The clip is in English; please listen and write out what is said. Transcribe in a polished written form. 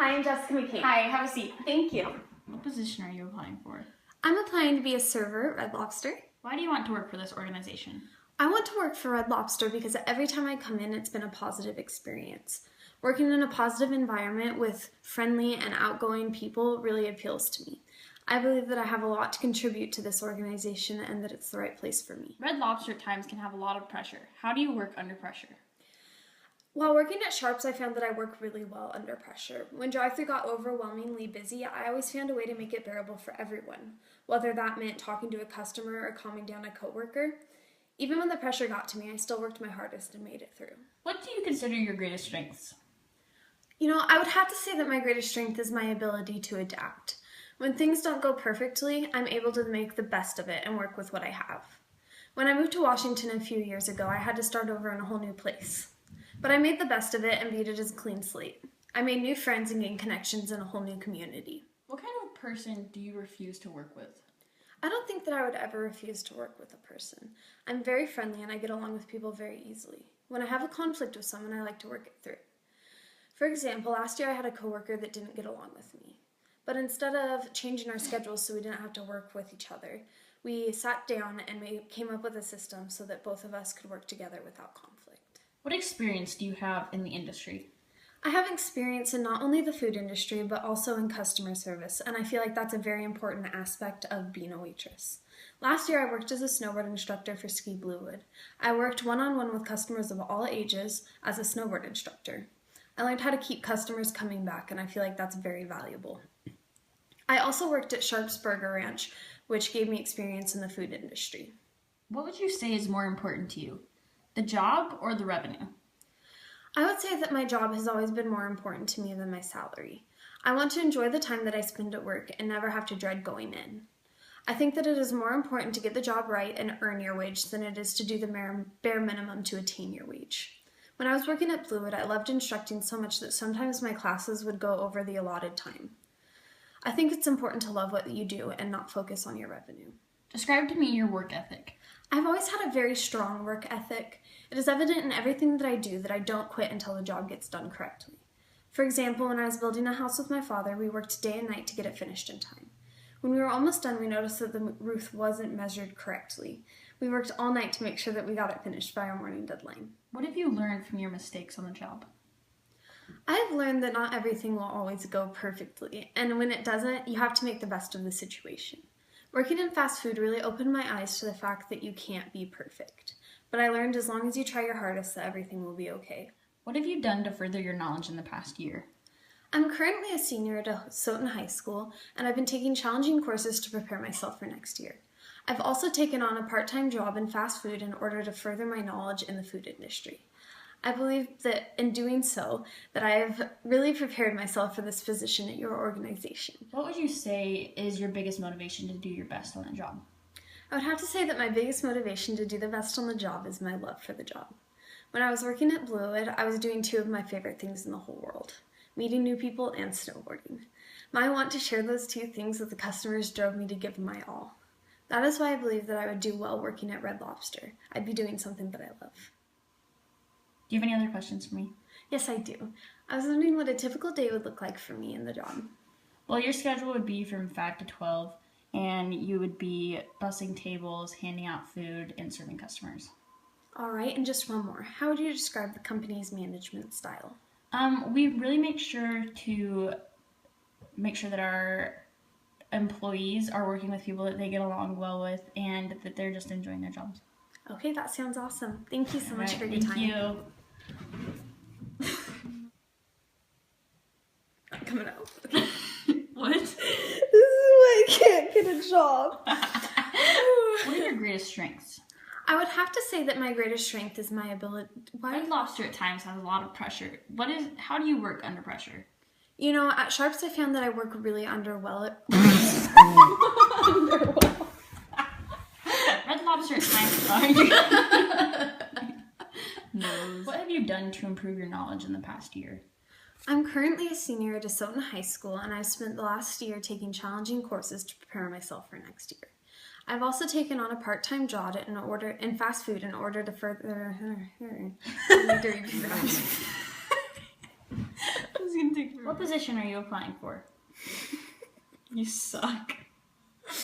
Hi, I'm Jessica McCain. Hi, have a seat. Thank you. What position are you applying for? I'm applying to be a server at Red Lobster. Why do you want to work for this organization? I want to work for Red Lobster because every time I come in, it's been a positive experience. Working in a positive environment with friendly and outgoing people really appeals to me. I believe that I have a lot to contribute to this organization and that it's the right place for me. Red Lobster at times can have a lot of pressure. How do you work under pressure? While working at Sharps, I found that I work really well under pressure. When drive-thru got overwhelmingly busy, I always found a way to make it bearable for everyone, whether that meant talking to a customer or calming down a coworker. Even when the pressure got to me, I still worked my hardest and made it through. What do you consider your greatest strengths? I would have to say that my greatest strength is my ability to adapt. When things don't go perfectly, I'm able to make the best of it and work with what I have. When I moved to Washington a few years ago, I had to start over in a whole new place. But I made the best of it and viewed it as a clean slate. I made new friends and gained connections in a whole new community. What kind of person do you refuse to work with? I don't think that I would ever refuse to work with a person. I'm very friendly and I get along with people very easily. When I have a conflict with someone, I like to work it through. For example, last year I had a coworker that didn't get along with me. But instead of changing our schedules so we didn't have to work with each other, we sat down and came up with a system so that both of us could work together without conflict. What experience do you have in the industry? I have experience in not only the food industry, but also in customer service, and I feel like that's a very important aspect of being a waitress. Last year, I worked as a snowboard instructor for Ski Bluewood. I worked one-on-one with customers of all ages as a snowboard instructor. I learned how to keep customers coming back, and I feel like that's very valuable. I also worked at Sharps Burger Ranch, which gave me experience in the food industry. What would you say is more important to you, the job or the revenue? I would say that my job has always been more important to me than my salary. I want to enjoy the time that I spend at work and never have to dread going in. I think that it is more important to get the job right and earn your wage than it is to do the bare minimum to attain your wage. When I was working at Bluewood, I loved instructing so much that sometimes my classes would go over the allotted time. I think it's important to love what you do and not focus on your revenue. Describe to me your work ethic. I've always had a very strong work ethic. It is evident in everything that I do that I don't quit until the job gets done correctly. For example, when I was building a house with my father, we worked day and night to get it finished in time. When we were almost done, we noticed that the roof wasn't measured correctly. We worked all night to make sure that we got it finished by our morning deadline. What have you learned from your mistakes on the job? I have learned that not everything will always go perfectly, and when it doesn't, you have to make the best of the situation. Working in fast food really opened my eyes to the fact that you can't be perfect. But I learned as long as you try your hardest that everything will be okay. What have you done to further your knowledge in the past year? I'm currently a senior at Stoughton High School, and I've been taking challenging courses to prepare myself for next year. I've also taken on a part-time job in fast food in order to further my knowledge in the food industry. I believe that in doing so, that I have really prepared myself for this position at your organization. What would you say is your biggest motivation to do your best on the job? I would have to say that my biggest motivation to do the best on the job is my love for the job. When I was working at Bluewood, I was doing two of my favorite things in the whole world, meeting new people and snowboarding. My want to share those two things with the customers drove me to give my all. That is why I believe that I would do well working at Red Lobster. I'd be doing something that I love. Do you have any other questions for me? Yes, I do. I was wondering what a typical day would look like for me in the job. Well, your schedule would be from 5 to 12, and you would be bussing tables, handing out food, and serving customers. All right, and just one more. How would you describe the company's management style? We really make sure that our employees are working with people that they get along well with and that they're just enjoying their jobs. Okay, that sounds awesome. Thank you so much for your time. Thank you. I'm coming out. Okay. What? This is why I can't get a job. What are your greatest strengths? I would have to say that my greatest strength is my ability. Red Lobster at times has a lot of pressure. How do you work under pressure? At Sharps I found that I work really underwell. Red Lobster at times. What have you done to improve your knowledge in the past year? I'm currently a senior at Stoughton High School, and I've spent the last year taking challenging courses to prepare myself for next year. I've also taken on a part-time job in fast food in order to further. I need to repeat that. I was gonna take What position are you applying for? You suck.